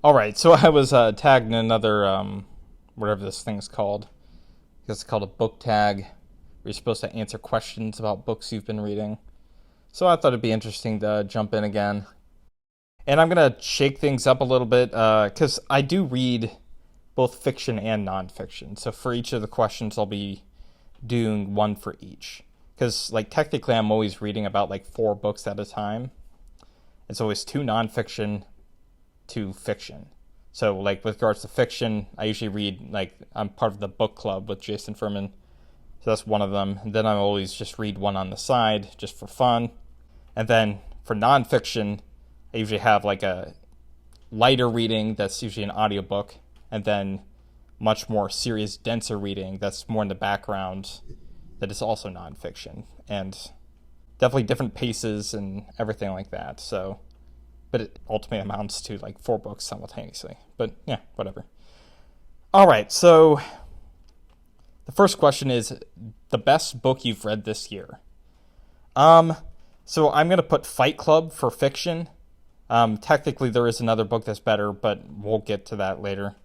All right, so I was tagged in another whatever this thing's called. I guess it's called a book tag, where you're supposed to answer questions about books you've been reading. So I thought it'd be interesting to jump in again, and I'm gonna shake things up a little bit because I do read both fiction and nonfiction. So for each of the questions, I'll be doing one for each. Because like technically, I'm always reading about like 4 books at a time. It's always 2 nonfiction, 2 fiction. So like with regards to fiction, I usually read, like, I'm part of the book club with Jason Fuhrman, so that's one of them. And then I always just read one on the side just for fun. And then for nonfiction, I usually have like a lighter reading that's usually an audiobook, and then much more serious, denser reading that's more in the background that is also nonfiction. And definitely different paces and everything like that. So, but it ultimately amounts to like 4 books simultaneously. But yeah, whatever. All right, so the first question is the best book you've read this year. So I'm gonna put Fight Club for fiction. Technically, there is another book that's better, but we'll get to that later.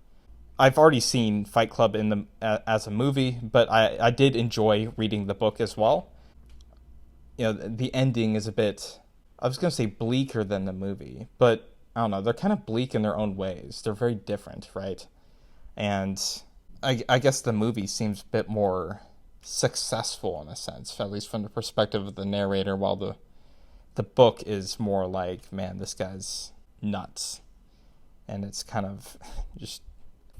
I've already seen Fight Club as a movie, but I did enjoy reading the book as well. You know, the ending is a bit, I was going to say bleaker than the movie, but I don't know, they're kind of bleak in their own ways. They're very different, right? And I guess the movie seems a bit more successful in a sense, at least from the perspective of the narrator, while the book is more like, man, this guy's nuts. And it's kind of just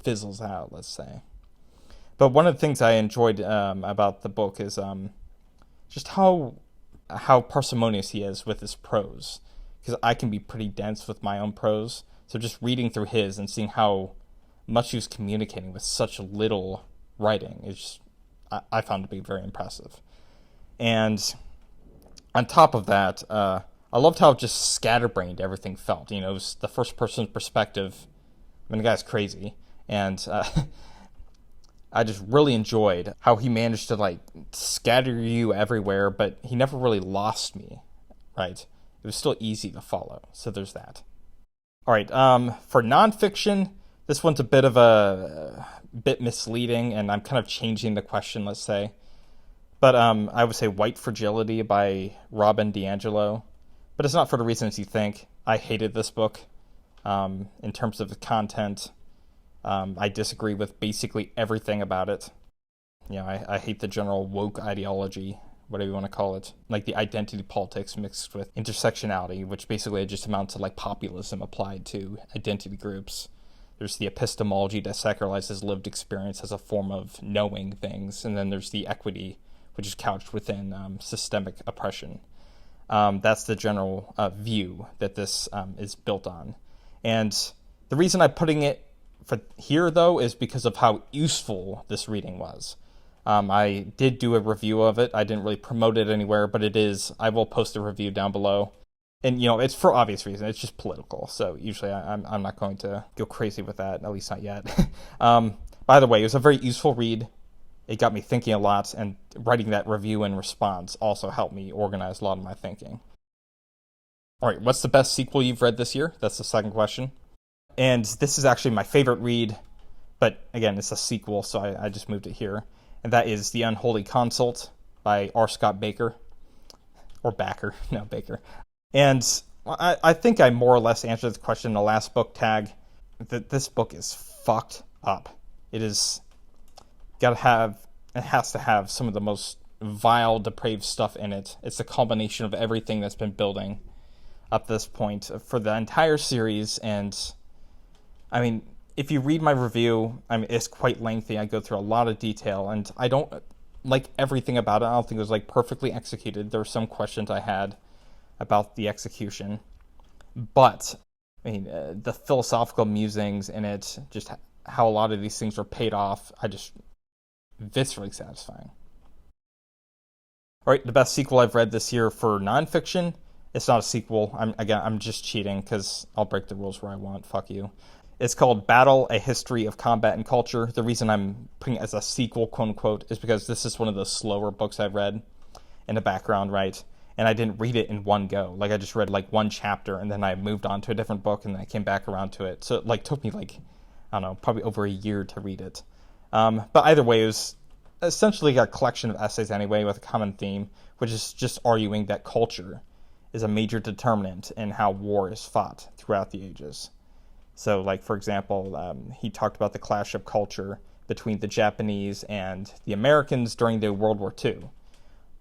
fizzles out, let's say. But one of the things I enjoyed about the book is just how parsimonious he is with his prose, because I can be pretty dense with my own prose. So just reading through his and seeing how much he was communicating with such little writing is just, I found to be very impressive. And on top of that, I loved how just scatterbrained everything felt. You know, it was the first person perspective. I mean, the guy's crazy. And I just really enjoyed how he managed to like scatter you everywhere, but he never really lost me, right? It was still easy to follow. So there's that. All right, for nonfiction, this one's a bit misleading, and I'm kind of changing the question, let's say. But I would say White Fragility by Robin DiAngelo. But it's not for the reasons you think. I hated this book in terms of the content. I disagree with basically everything about it. You know, I hate the general woke ideology, whatever you want to call it. Like the identity politics mixed with intersectionality, which basically just amounts to like populism applied to identity groups. There's the epistemology that secularizes lived experience as a form of knowing things. And then there's the equity, which is couched within systemic oppression. That's the general view that this is built on. And the reason I'm putting it for here, though, is because of how useful this reading was. I did do a review of it. I didn't really promote it anywhere, but it is. I will post a review down below. And, you know, it's for obvious reasons. It's just political. So usually I'm not going to go crazy with that, at least not yet. By the way, it was a very useful read. It got me thinking a lot, and writing that review and response also helped me organize a lot of my thinking. All right, what's the best sequel you've read this year? That's the second question. And this is actually my favorite read, but again, it's a sequel, so I just moved it here. And that is The Unholy Consult by R. Scott Bakker. Or Bakker, no, Bakker. And I think I more or less answered the question in the last book tag. That this book is fucked up. It has to have some of the most vile, depraved stuff in it. It's a culmination of everything that's been building up this point for the entire series. And I mean, if you read my review, I mean, it's quite lengthy. I go through a lot of detail, and I don't like everything about it. I don't think it was like perfectly executed. There were some questions I had about the execution, but I mean, the philosophical musings in it, just how a lot of these things are paid off, viscerally satisfying. All right, the best sequel I've read this year for nonfiction. It's not a sequel. I'm just cheating because I'll break the rules where I want. Fuck you. It's called Battle: A History of Combat and Culture. The reason I'm putting it as a sequel, quote unquote, is because this is one of the slower books I've read in the background, right? and I didn't read it in one go. Like I just read like one chapter, and then I moved on to a different book, and then I came back around to it. So it like took me like, I don't know, probably over a year to read it. But either way, it was essentially a collection of essays anyway with a common theme, which is just arguing that culture is a major determinant in how war is fought throughout the ages. So, like, for example, he talked about the clash of culture between the Japanese and the Americans during the World War II,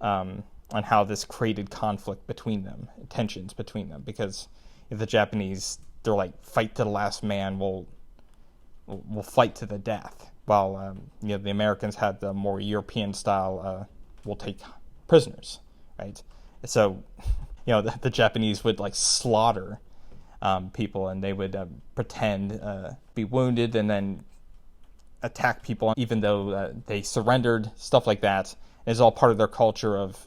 on how this created conflict between them, tensions between them, because if the Japanese, they're like, fight to the last man, we'll fight to the death, while the Americans had the more European style, we'll take prisoners, right? So, the Japanese would like slaughter people, and they would pretend be wounded and then attack people even though they surrendered, stuff like that. It's all part of their culture of,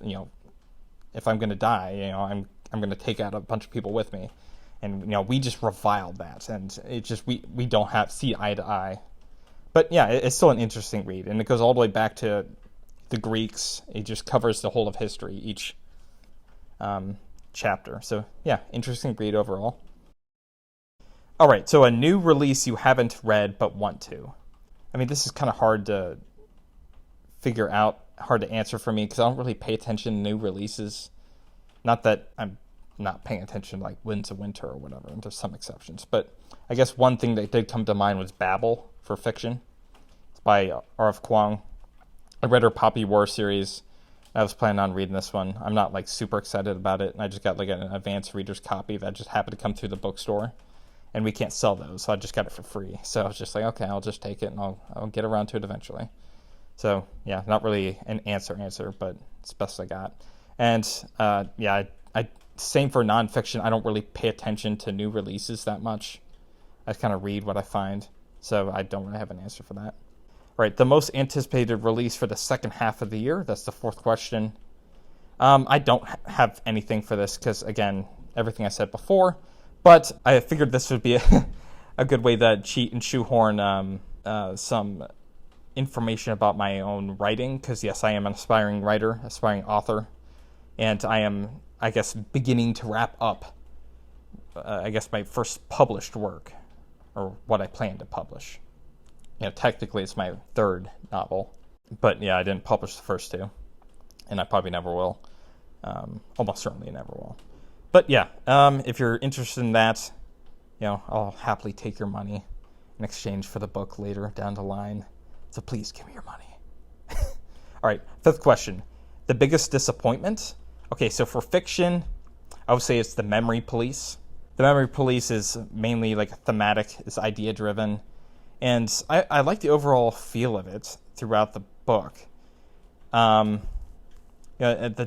if I'm going to die, I'm going to take out a bunch of people with me. And, we just reviled that, and it just, we don't see eye to eye. But yeah, it's still an interesting read, and it goes all the way back to the Greeks. It just covers the whole of history, each chapter. So yeah, interesting read overall. All right, so a new release you haven't read but want to. I mean, this is kind of hard to figure out, hard to answer for me, because I don't really pay attention to new releases. Not that I'm not paying attention to like Winds of Winter or whatever, and there's some exceptions. But I guess one thing that did come to mind was Babel for fiction. It's by R.F. Kuang. I read her Poppy War series. I was planning on reading this one. I'm not like super excited about it, and I just got like an advanced reader's copy that just happened to come through the bookstore, and we can't sell those, so I just got it for free. So I was just like, okay, I'll just take it, and I'll get around to it eventually. So yeah, not really an answer, but it's the best I got. And I same for nonfiction. I don't really pay attention to new releases that much. I just kind of read what I find, so I don't really have an answer for that. All right, the most anticipated release for the second half of the year. That's the fourth question. I don't have anything for this because, again, everything I said before. But I figured this would be a good way to cheat and shoehorn some information about my own writing. Because, yes, I am an aspiring writer, aspiring author. And I am, I guess, beginning to wrap up, my first published work, or what I plan to publish. Technically it's my third novel, but yeah, I didn't publish the first two, and I probably never will. Almost certainly never will. But yeah, if you're interested in that, I'll happily take your money in exchange for the book later down the line. So please give me your money. All right, fifth question. The biggest disappointment? Okay, so for fiction, I would say it's The Memory Police. The Memory Police is mainly like thematic, it's idea-driven. And I like the overall feel of it throughout the book. The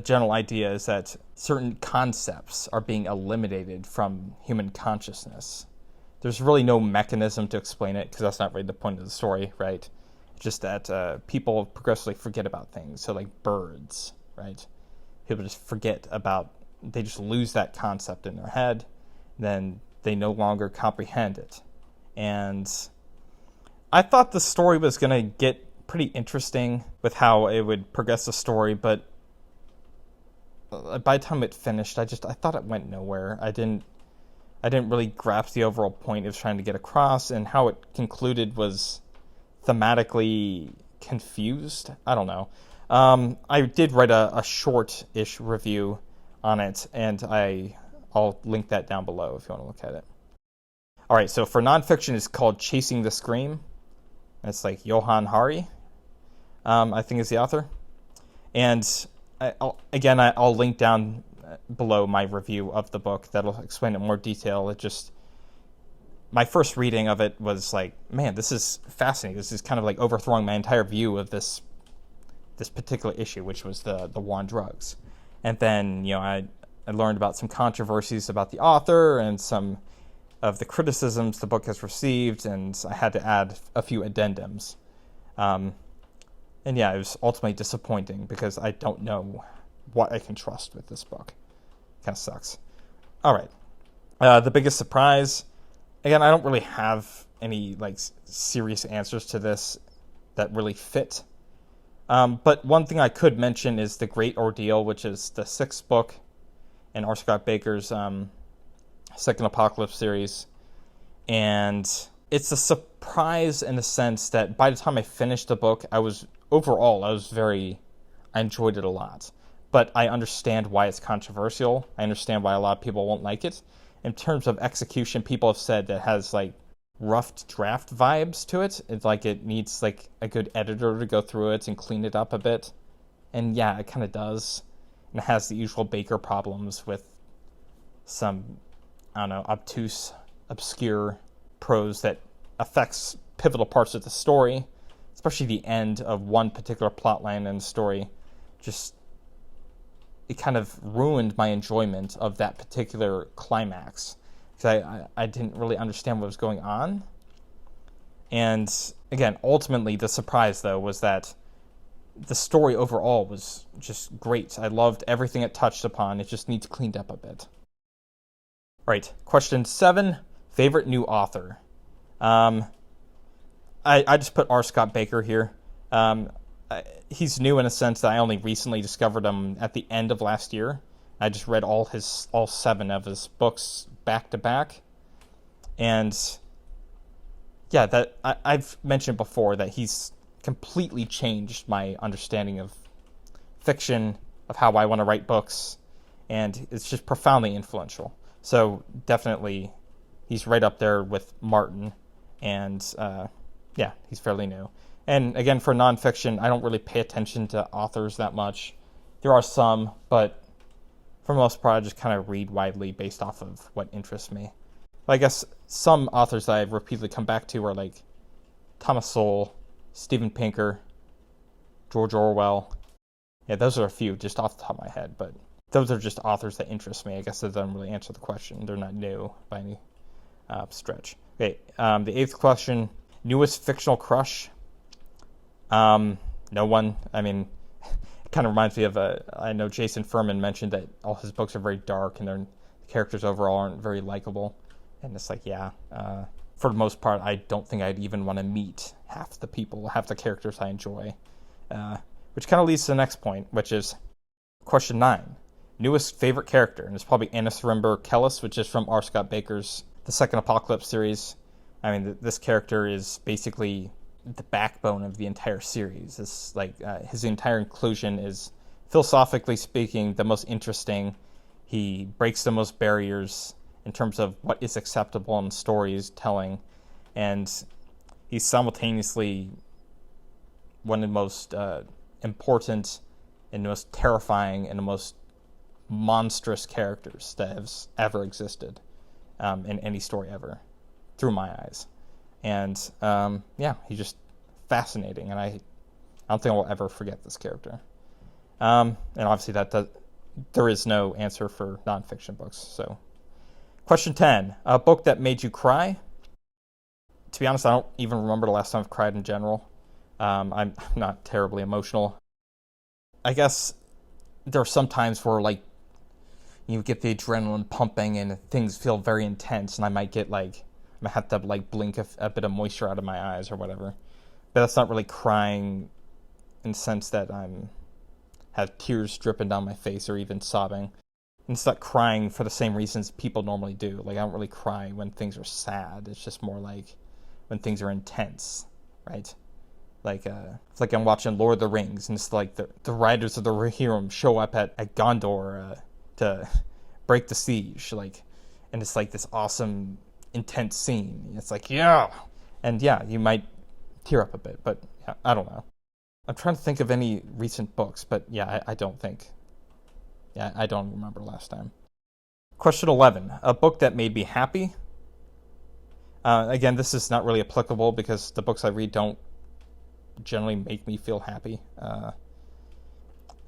general idea is that certain concepts are being eliminated from human consciousness. There's really no mechanism to explain it, because that's not really the point of the story, right? It's just that people progressively forget about things. So like birds, right? People just they just lose that concept in their head, then they no longer comprehend it. And I thought the story was going to get pretty interesting with how it would progress the story, but by the time it finished, I thought it went nowhere. I didn't really grasp the overall point it was trying to get across, and how it concluded was thematically confused. I don't know. I did write a short-ish review on it, and I'll link that down below if you want to look at it. All right, so for nonfiction, it's called Chasing the Scream. It's like Johann Hari, I think is the author. And I'll link down below my review of the book that'll explain it in more detail. My first reading of it was like, man, this is fascinating. This is kind of like overthrowing my entire view of this particular issue, which was the war on drugs. And then, I learned about some controversies about the author and some of the criticisms the book has received, and I had to add a few addendums. And yeah, it was ultimately disappointing because I don't know what I can trust with this book. Kind of sucks. All right. The biggest surprise. Again, I don't really have any serious answers to this that really fit. But one thing I could mention is The Great Ordeal, which is the sixth book in R. Scott Baker's Second Apocalypse series. And it's a surprise in the sense that by the time I finished the book, I enjoyed it a lot. But I understand why it's controversial. I understand why a lot of people won't like it. In terms of execution, people have said that it has like rough draft vibes to it. It's like it needs like a good editor to go through it and clean it up a bit. And yeah, it kind of does. And it has the usual Baker problems with some, I don't know, obtuse, obscure prose that affects pivotal parts of the story, especially the end of one particular plotline in the story. Just, it kind of ruined my enjoyment of that particular climax, because I didn't really understand what was going on. And again, ultimately, the surprise, though, was that the story overall was just great. I loved everything it touched upon. It just needs cleaned up a bit. Right, question 7, favorite new author. I just put R. Scott Bakker here. He's new in a sense that I only recently discovered him at the end of last year. I just read all 7 of his books back to back. And yeah, that I've mentioned before that he's completely changed my understanding of fiction, of how I want to write books, and it's just profoundly influential. So definitely he's right up there with Martin, and yeah, he's fairly new. And again, for nonfiction, I don't really pay attention to authors that much. There are some, but for the most part, I just kind of read widely based off of what interests me. But I guess some authors that I've repeatedly come back to are like Thomas Sowell, Steven Pinker, George Orwell. Yeah, those are a few just off the top of my head, but those are just authors that interest me. I guess that doesn't really answer the question. They're not new by any stretch. Okay, the 8th question, newest fictional crush. No one. I mean, it kind of reminds me of I know Jason Fuhrman mentioned that all his books are very dark and the characters overall aren't very likable. And it's like, yeah, for the most part, I don't think I'd even want to meet half the characters I enjoy. Which kind of leads to the next point, which is question 9. Newest favorite character. And it's probably Anasûrimbor Kellhus, which is from R. Scott Baker's The Second Apocalypse series. I mean, this character is basically the backbone of the entire series. It's like his entire inclusion is, philosophically speaking, the most interesting. He breaks the most barriers in terms of what is acceptable in storytelling, and he's simultaneously one of the most important and the most terrifying and the most monstrous characters that has ever existed in any story ever, through my eyes. And yeah, he's just fascinating, and I don't think I'll ever forget this character. And obviously there is no answer for nonfiction books. So, question 10: a book that made you cry. To be honest, I don't even remember the last time I've cried in general. I'm not terribly emotional. I guess there are some times where like you get the adrenaline pumping and things feel very intense, and I might have to like blink a bit of moisture out of my eyes or whatever. But that's not really crying in the sense that have tears dripping down my face or even sobbing. And it's not crying for the same reasons people normally do. Like, I don't really cry when things are sad. It's just more like when things are intense, right? Like, it's like I'm watching Lord of the Rings, and it's like the riders of the Rohirrim show up at Gondor to break the siege, like, and it's like this awesome, intense scene. It's like, yeah, and yeah, you might tear up a bit, but yeah, I don't know. I'm trying to think of any recent books, but yeah, I don't think. Yeah, I don't remember last time. Question 11, a book that made me happy. Again, this is not really applicable because the books I read don't generally make me feel happy.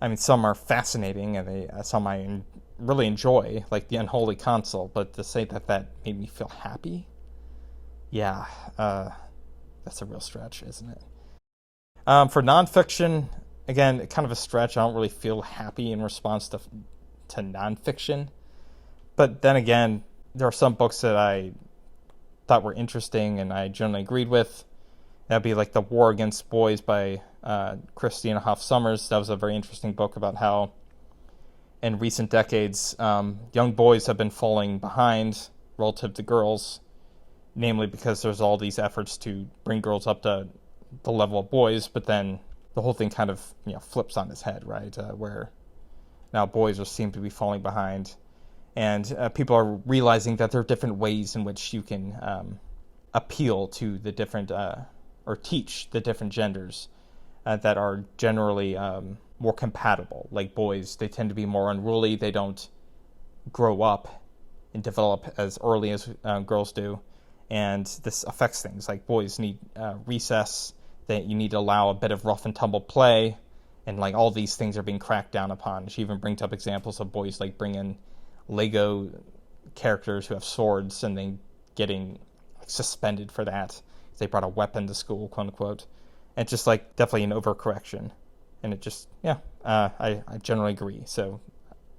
I mean, some are fascinating, and some I really enjoy, like The Unholy Console, but to say that made me feel happy? Yeah, that's a real stretch, isn't it? For nonfiction, again, kind of a stretch. I don't really feel happy in response to nonfiction. But then again, there are some books that I thought were interesting and I generally agreed with. That'd be like The War Against Boys by Christina Hoff Sommers. That was a very interesting book about how in recent decades, young boys have been falling behind relative to girls, namely because there's all these efforts to bring girls up to the level of boys, but then the whole thing kind of flips on its head, right? Where now boys seem to be falling behind, and people are realizing that there are different ways in which you can appeal to the different or teach the different genders that are generally more compatible. Like boys, they tend to be more unruly. They don't grow up and develop as early as girls do, and this affects things. Like boys need recess. That you need to allow a bit of rough and tumble play, and like all these things are being cracked down upon. She even brings up examples of boys like bringing Lego characters who have swords and then getting suspended for that. They brought a weapon to school, quote unquote. And just like definitely an overcorrection. And it just, I generally agree. So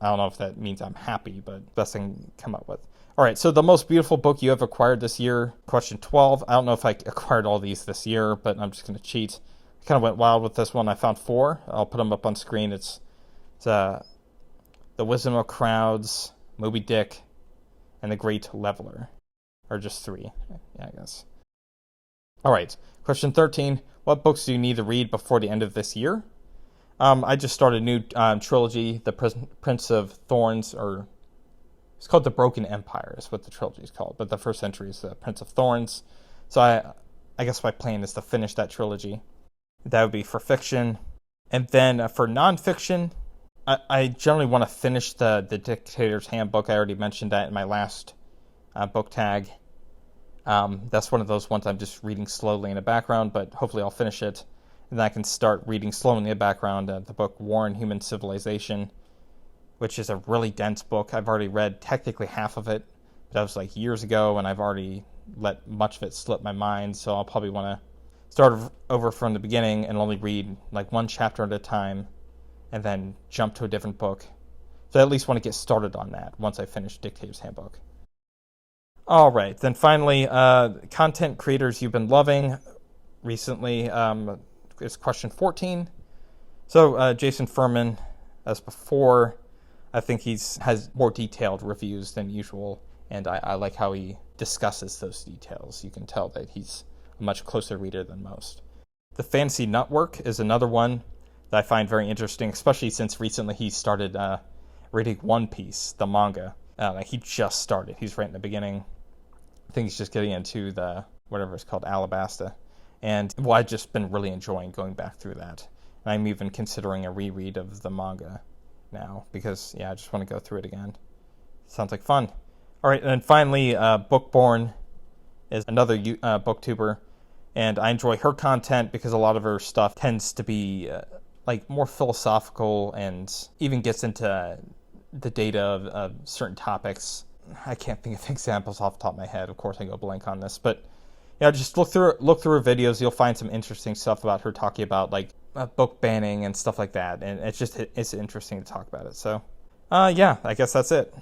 I don't know if that means I'm happy, but best thing to come up with. All right, so the most beautiful book you have acquired this year, question 12. I don't know if I acquired all these this year, but I'm just going to cheat. I kind of went wild with this one. I found 4. I'll put them up on screen. It's The Wisdom of Crowds, Moby Dick, and The Great Leveler. Or just 3, I guess. All right, question 13. What books do you need to read before the end of this year? I just started a new trilogy, The Prince of Thorns, or it's called The Broken Empire is what the trilogy is called, but the first entry is The Prince of Thorns. So I guess my plan is to finish that trilogy. That would be for fiction. And then for nonfiction, I generally want to finish the Dictator's Handbook. I already mentioned that in my last book tag. That's one of those ones I'm just reading slowly in the background, but hopefully I'll finish it. And then I can start reading slowly in the background the book War and Human Civilization, which is a really dense book. I've already read technically half of it, but that was like years ago, and I've already let much of it slip my mind, so I'll probably want to start over from the beginning and only read like one chapter at a time, and then jump to a different book. So I at least want to get started on that once I finish Dictator's Handbook. All right, then finally, content creators you've been loving recently is question 14. So Jason Fuhrman, as before, I think has more detailed reviews than usual, and I like how he discusses those details. You can tell that he's a much closer reader than most. The Fantasy Network is another one that I find very interesting, especially since recently he started reading One Piece, the manga. He just started. He's right in the beginning. I think he's just getting into the, whatever it's called, Alabasta. And I've just been really enjoying going back through that. And I'm even considering a reread of the manga now because, I just want to go through it again. Sounds like fun. All right, and then finally, Bookborn is another booktuber. And I enjoy her content because a lot of her stuff tends to be more philosophical and even gets into the data of certain topics. I can't think of examples off the top of my head. Of course, I go blank on this, but just look through her videos. You'll find some interesting stuff about her talking about book banning and stuff like that, and it's interesting to talk about it. So, I guess that's it.